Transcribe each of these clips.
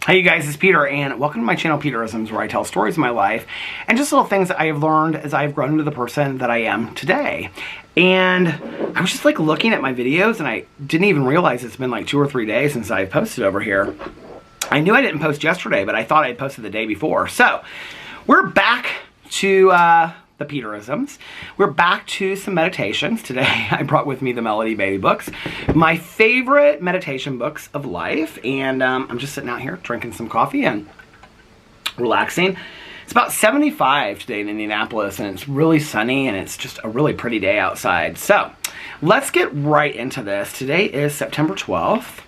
Hi you guys, it's Peter and welcome to my channel Peterisms, where I tell stories of my life and just little things that I have learned as I have grown into the person that I am today. And I was just like looking at my videos and I didn't even realize it's been like 2 or 3 days since I posted over here. I knew I didn't post yesterday, but I thought I had posted the day before. So we're back to the Peterisms. We're back to some meditations. Today I brought with me the Melody Baby books, my favorite meditation books of life, and I'm just sitting out here drinking some coffee and relaxing. It's about 75 today in Indianapolis and it's really sunny and it's just a really pretty day outside. So let's get right into this. Today is September 12th.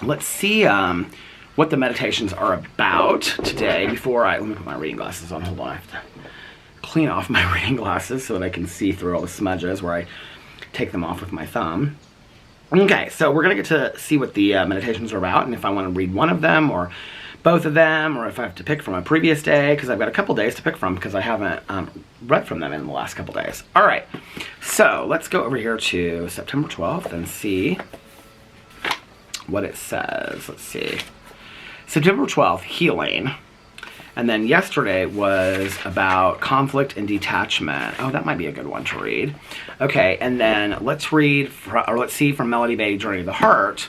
Let's see what the meditations are about today. Let me put my reading glasses on. Hold on, I have to clean off my reading glasses so that I can see through all the smudges where I take them off with my thumb. Okay, so we're gonna get to see what the meditations are about, and if I want to read one of them or both of them, or if I have to pick from a previous day, because I've got a couple days to pick from because I haven't read from them in the last couple days. All right, so let's go over here to September 12th and see what it says. Let's see. September 12th, healing. And then yesterday was about conflict and detachment. Oh, that might be a good one to read. Okay, and then let's see from Melody Baby Journey to the Heart.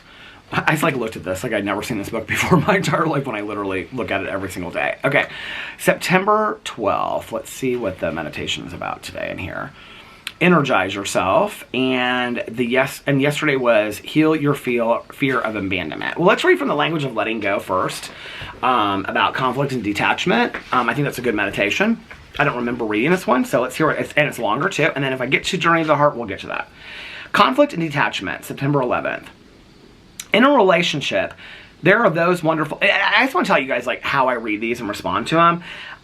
I just like looked at this like I'd never seen this book before in my entire life when I literally look at it every single day. Okay, September 12th. Let's see what the meditation is about today in here. Energize yourself, and yesterday was heal your fear of abandonment. Well, let's read from the language of letting go first, about conflict and detachment. I think that's a good meditation. I don't remember reading this one, so let's hear it. And it's longer too, and then if I get to Journey to the Heart, we'll get to that. Conflict and detachment, September 11th. In a relationship, there are those wonderful... I just want to tell you guys like how I read these and respond to them.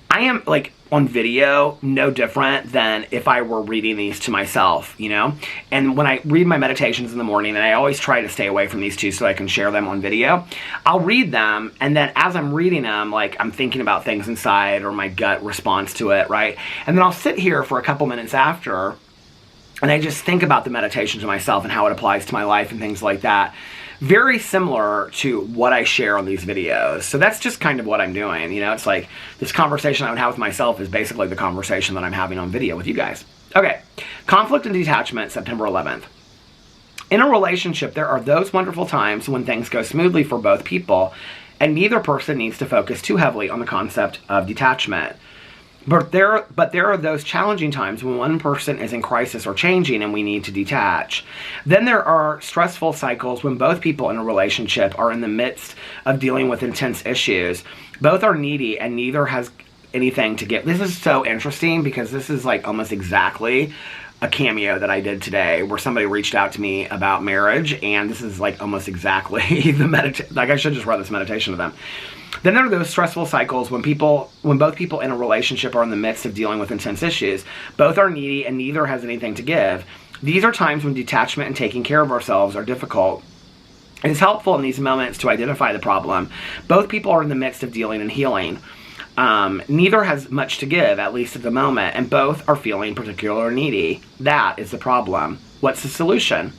I am, like, on video, no different than if I were reading these to myself, you know? And when I read my meditations in the morning, and I always try to stay away from these two so I can share them on video, I'll read them, and then as I'm reading them, like, I'm thinking about things inside or my gut response to it, right? And then I'll sit here for a couple minutes after, and I just think about the meditation to myself and how it applies to my life and things like that. Very similar to what I share on these videos. So that's just kind of what I'm doing. You know, it's like this conversation I would have with myself is basically the conversation that I'm having on video with you guys. Okay, conflict and detachment, September 11th. In a relationship, there are those wonderful times when things go smoothly for both people, and neither person needs to focus too heavily on the concept of detachment. But there are those challenging times when one person is in crisis or changing and we need to detach. Then there are stressful cycles when both people in a relationship are in the midst of dealing with intense issues. Both are needy and neither has anything to give. This is so interesting because this is like almost exactly a cameo that I did today where somebody reached out to me about marriage, and this is like almost exactly the meditation. Like I should just read this meditation to them. Then there are those stressful cycles when both people in a relationship are in the midst of dealing with intense issues. Both are needy and neither has anything to give. These are times when detachment and taking care of ourselves are difficult. It is helpful in these moments to identify the problem. Both people are in the midst of dealing and healing. Neither has much to give, at least at the moment, and both are feeling particularly needy. That is the problem. What's the solution?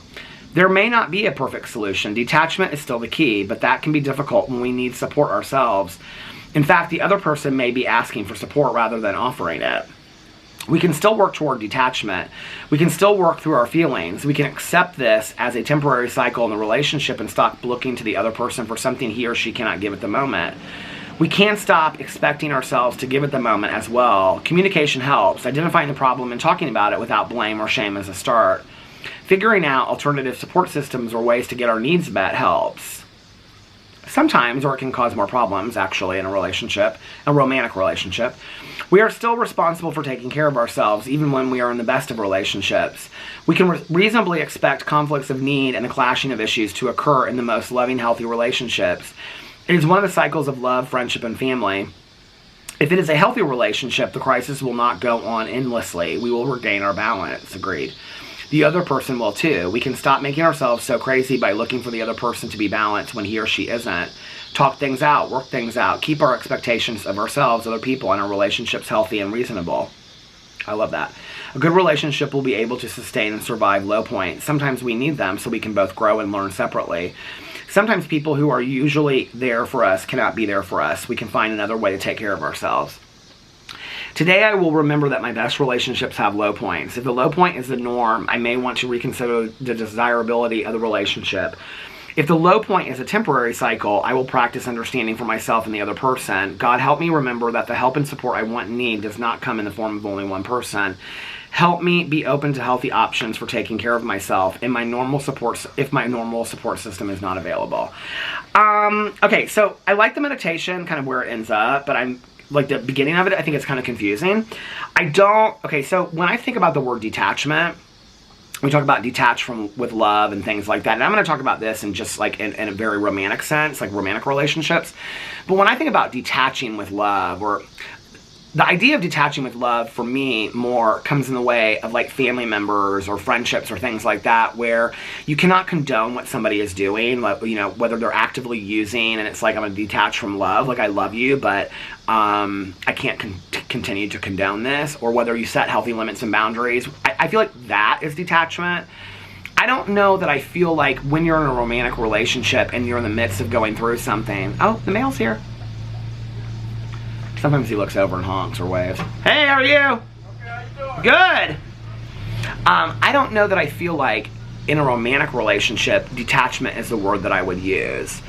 There may not be a perfect solution. Detachment is still the key, but that can be difficult when we need support ourselves. In fact, the other person may be asking for support rather than offering it. We can still work toward detachment. We can still work through our feelings. We can accept this as a temporary cycle in the relationship and stop looking to the other person for something he or she cannot give at the moment. We can't stop expecting ourselves to give at the moment as well. Communication helps. Identifying the problem and talking about it without blame or shame is a start. Figuring out alternative support systems or ways to get our needs met helps. Sometimes, or it can cause more problems, actually, in a relationship, a romantic relationship. We are still responsible for taking care of ourselves, even when we are in the best of relationships. We can reasonably expect conflicts of need and the clashing of issues to occur in the most loving, healthy relationships. It is one of the cycles of love, friendship, and family. If it is a healthy relationship, the crisis will not go on endlessly. We will regain our balance. Agreed. The other person will too. We can stop making ourselves so crazy by looking for the other person to be balanced when he or she isn't. Talk things out, work things out, keep our expectations of ourselves, other people, and our relationships healthy and reasonable. I love that. A good relationship will be able to sustain and survive low points. Sometimes we need them so we can both grow and learn separately. Sometimes people who are usually there for us cannot be there for us. We can find another way to take care of ourselves. Today I will remember that my best relationships have low points. If the low point is the norm, I may want to reconsider the desirability of the relationship. If the low point is a temporary cycle, I will practice understanding for myself and the other person. God, help me remember that the help and support I want and need does not come in the form of only one person. Help me be open to healthy options for taking care of myself if my normal support system is not available. Okay, so I like the meditation, kind of where it ends up, but I'm like the beginning of it, I think it's kind of confusing. Okay, so when I think about the word detachment, we talk about detach with love and things like that. And I'm going to talk about this in just like in a very romantic sense, like romantic relationships. But when I think about detaching with love, or the idea of detaching with love for me more comes in the way of like family members or friendships or things like that, where you cannot condone what somebody is doing, like, you know, whether they're actively using, and it's like, I'm going to detach from love, like I love you, but I can't continue to condone this, or whether you set healthy limits and boundaries. I feel like that is detachment. I don't know that I feel like when you're in a romantic relationship and you're in the midst of going through something. Oh, the mail's here. Sometimes he looks over and honks or waves. Hey, how are you? Okay, how you doing? Good. I don't know that I feel like in a romantic relationship, detachment is the word that I would use.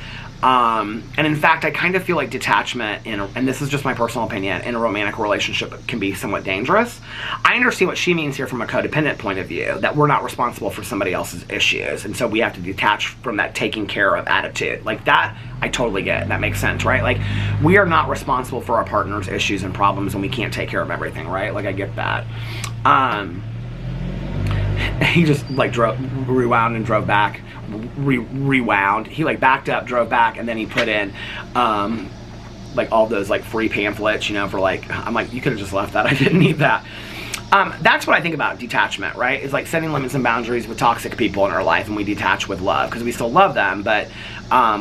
And in fact, I kind of feel like detachment, and this is just my personal opinion, in a romantic relationship can be somewhat dangerous. I understand what she means here from a codependent point of view, that we're not responsible for somebody else's issues, and so we have to detach from that taking care of attitude. Like that, I totally get. That makes sense, right? Like, we are not responsible for our partner's issues and problems, and we can't take care of everything, right? Like, I get that. He just like rewound and drove back. Rewound. He like backed up, drove back, and then he put in like all those like free pamphlets, you know, for like, I'm like, you could have just left that. I didn't need that. That's what I think about detachment, right? It's like setting limits and boundaries with toxic people in our life, and we detach with love because we still love them, but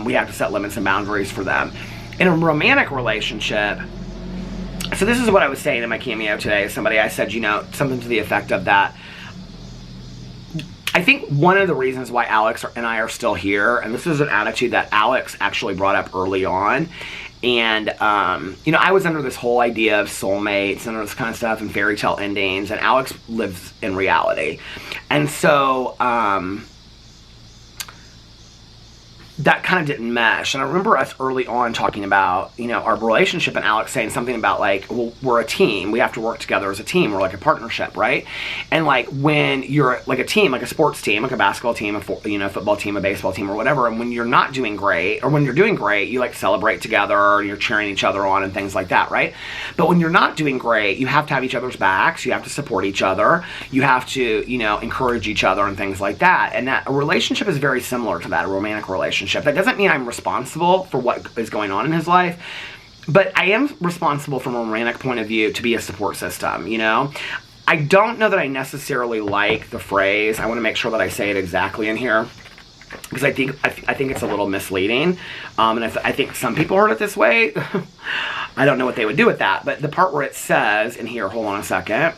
we have to set limits and boundaries for them. In a romantic relationship, so this is what I was saying in my cameo today. Somebody, I said, you know, something to the effect of that. I think one of the reasons why Alex and I are still here, and this is an attitude that Alex actually brought up early on, and, you know, I was under this whole idea of soulmates and all this kind of stuff and fairy tale endings, and Alex lives in reality. And so, that kind of didn't mesh. And I remember us early on talking about, you know, our relationship, and Alex saying something about like, well, we're a team. We have to work together as a team. We're like a partnership, right? And like when you're like a team, like a sports team, like a basketball team, a football team, a baseball team, or whatever, and when you're not doing great, or when you're doing great, you like celebrate together, and you're cheering each other on and things like that, right? But when you're not doing great, you have to have each other's backs. You have to support each other. You have to, you know, encourage each other and things like that. And that a relationship is very similar to that, a romantic relationship. That doesn't mean I'm responsible for what is going on in his life, but I am responsible from a romantic point of view to be a support system, you know? I don't know that I necessarily like the phrase. I want to make sure that I say it exactly in here, because I think it's a little misleading, and I think some people heard it this way. I don't know what they would do with that, but the part where it says in here, hold on a second,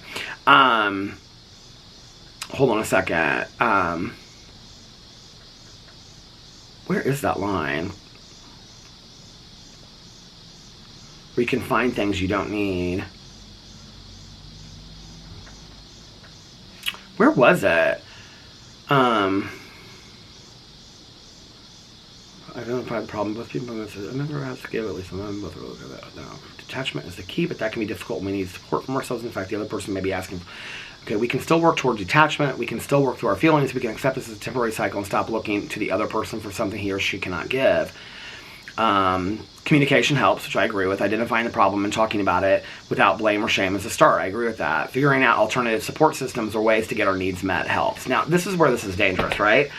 where is that line? Where you can find things you don't need. Where was it? Identify the problem with people. I never have to give at least one. Both look at that. No. Detachment is the key, but that can be difficult when we need support from ourselves. In fact, the other person may be asking. Okay, we can still work toward detachment. We can still work through our feelings. We can accept this as a temporary cycle and stop looking to the other person for something he or she cannot give. Communication helps, which I agree with. Identifying the problem and talking about it without blame or shame is a start. I agree with that. Figuring out alternative support systems or ways to get our needs met helps. Now, this is where this is dangerous, right?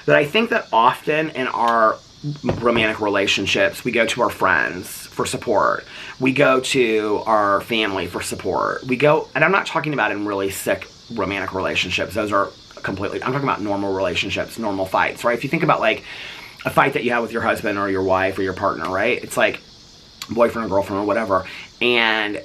That I think that often in our romantic relationships, we go to our friends for support. We go to our family for support. We go, and I'm not talking about in really sick romantic relationships. Those are completely, I'm talking about normal relationships, normal fights, right? If you think about like a fight that you have with your husband or your wife or your partner, right? It's like boyfriend or girlfriend or whatever. And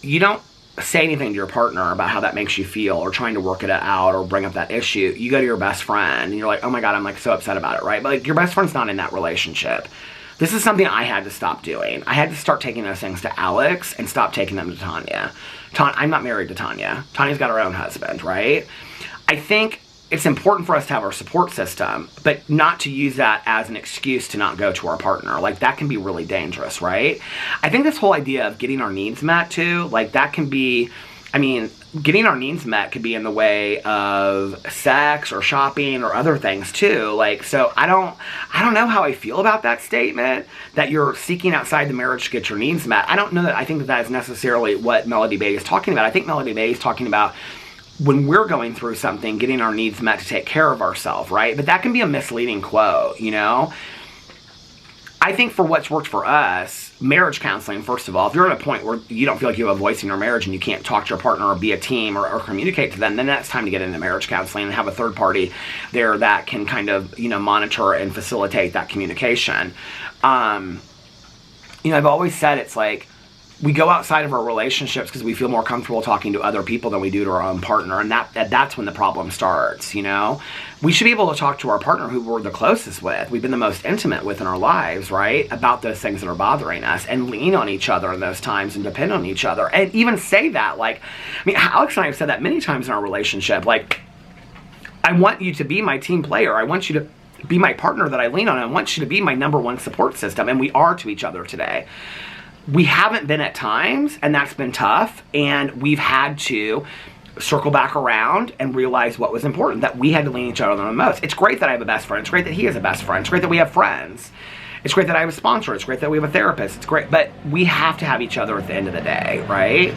you don't say anything to your partner about how that makes you feel, or trying to work it out or bring up that issue, you go to your best friend and you're like, oh my God, I'm like so upset about it, right? But like, your best friend's not in that relationship. This is something I had to stop doing. I had to start taking those things to Alex and stop taking them to Tanya. I'm not married to Tanya. Tanya's got her own husband, right? I think it's important for us to have our support system, but not to use that as an excuse to not go to our partner. Like, that can be really dangerous, right? I think this whole idea of getting our needs met too, like that can be, I mean, getting our needs met could be in the way of sex or shopping or other things too. Like, so I don't know how I feel about that statement, that you're seeking outside the marriage to get your needs met. I don't know that I think that is necessarily what Melody Bay is talking about. I think Melody Bay is talking about when we're going through something, getting our needs met to take care of ourselves, right? But that can be a misleading quote, you know? I think for what's worked for us, marriage counseling, first of all, if you're at a point where you don't feel like you have a voice in your marriage and you can't talk to your partner or be a team or communicate to them, then that's time to get into marriage counseling and have a third party there that can kind of, you know, monitor and facilitate that communication. You know, I've always said it's like, we go outside of our relationships because we feel more comfortable talking to other people than we do to our own partner, and that's when the problem starts, you know? We should be able to talk to our partner who we're the closest with, we've been the most intimate with in our lives, right? About those things that are bothering us, and lean on each other in those times and depend on each other. And even say that, like, I mean, Alex and I have said that many times in our relationship, like, I want you to be my team player. I want you to be my partner that I lean on. I want you to be my number one support system, and we are to each other today. We haven't been at times, and that's been tough, and we've had to circle back around and realize what was important, that we had to lean each other on the most. It's great that I have a best friend. It's great that he has a best friend. It's great that we have friends. It's great that I have a sponsor. It's great that we have a therapist. It's great, but we have to have each other at the end of the day, right?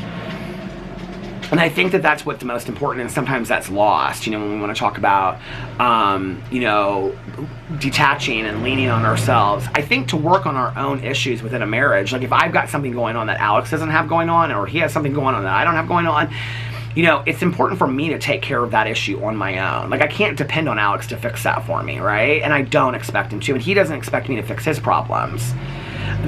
And I think that that's what's the most important, and sometimes that's lost, you know, when we want to talk about, you know, detaching and leaning on ourselves. I think to work on our own issues within a marriage, like if I've got something going on that Alex doesn't have going on, or he has something going on that I don't have going on, you know, it's important for me to take care of that issue on my own. Like, I can't depend on Alex to fix that for me, right? And I don't expect him to, and he doesn't expect me to fix his problems.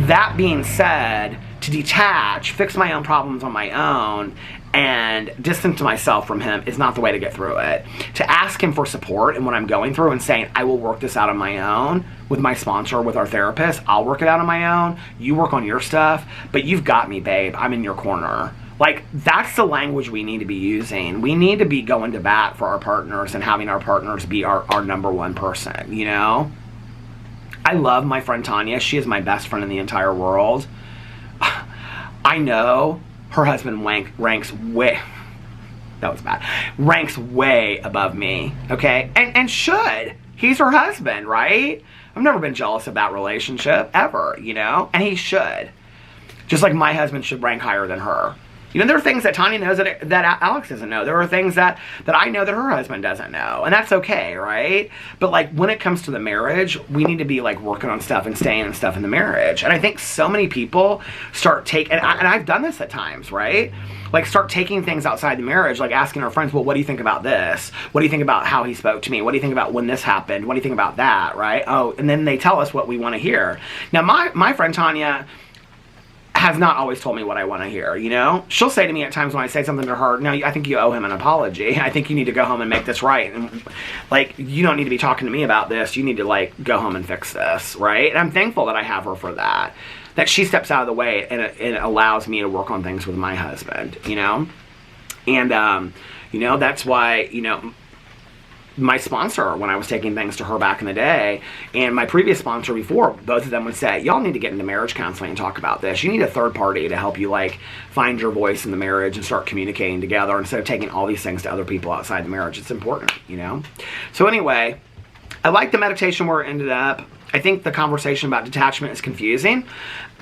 That being said, to detach, fix my own problems on my own, and distance myself from him is not the way to get through it. To ask him for support in what I'm going through and saying, I will work this out on my own with my sponsor, with our therapist. I'll work it out on my own. You work on your stuff, but you've got me, babe. I'm in your corner. Like, that's the language we need to be using. We need to be going to bat for our partners and having our partners be our number one person, you know? I love my friend Tanya. She is my best friend in the entire world. I know her husband ranks way, that was bad, ranks way above me, okay? And should. He's her husband, right? I've never been jealous of that relationship, ever, you know? And he should. Just like my husband should rank higher than her. You know, there are things that Tanya knows that Alex doesn't know. There are things that I know that her husband doesn't know. And that's okay, right? But, like, when it comes to the marriage, we need to be, like, working on stuff and staying in stuff in the marriage. And I think so many people start taking, and I've done this at times, right? Like, start taking things outside the marriage, like asking our friends, well, what do you think about this? What do you think about how he spoke to me? What do you think about when this happened? What do you think about that, right? Oh, and then they tell us what we want to hear. Now, my friend Tanya has not always told me what I want to hear, you know? She'll say to me at times when I say something to her, no, I think you owe him an apology. I think you need to go home and make this right. And, like, you don't need to be talking to me about this. You need to, like, go home and fix this, right? And I'm thankful that I have her for that. That she steps out of the way and it allows me to work on things with my husband, you know? And, you know, that's why, you know, my sponsor, when I was taking things to her back in the day, and my previous sponsor before, both of them would say, y'all need to get into marriage counseling and talk about this. You need a third party to help you, like, find your voice in the marriage and start communicating together instead of taking all these things to other people outside the marriage. It's important, you know? So anyway, I like the meditation where it ended up. I think the conversation about detachment is confusing.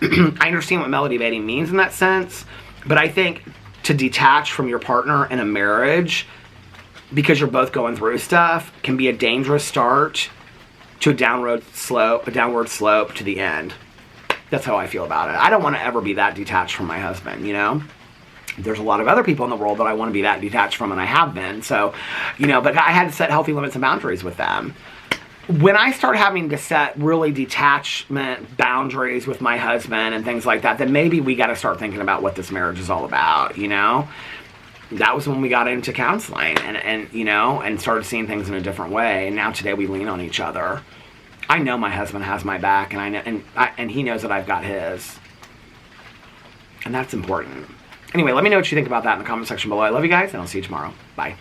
I understand what melody dating means in that sense, but I think to detach from your partner in a marriage because you're both going through stuff can be a dangerous start to a downward slope to the end. That's how I feel about it. I don't want to ever be that detached from my husband, you know? There's a lot of other people in the world that I want to be that detached from, and I have been. So, you know, but I had to set healthy limits and boundaries with them. when I start having to set really detachment boundaries with my husband and things like that, then maybe we got to start thinking about what this marriage is all about, you know? That was when we got into counseling and you know, and started seeing things in a different way. And now today we lean on each other. I know my husband has my back, and I know, and he knows that I've got his. And that's important. Anyway, let me know what you think about that in the comment section below. I love you guys, and I'll see you tomorrow. Bye.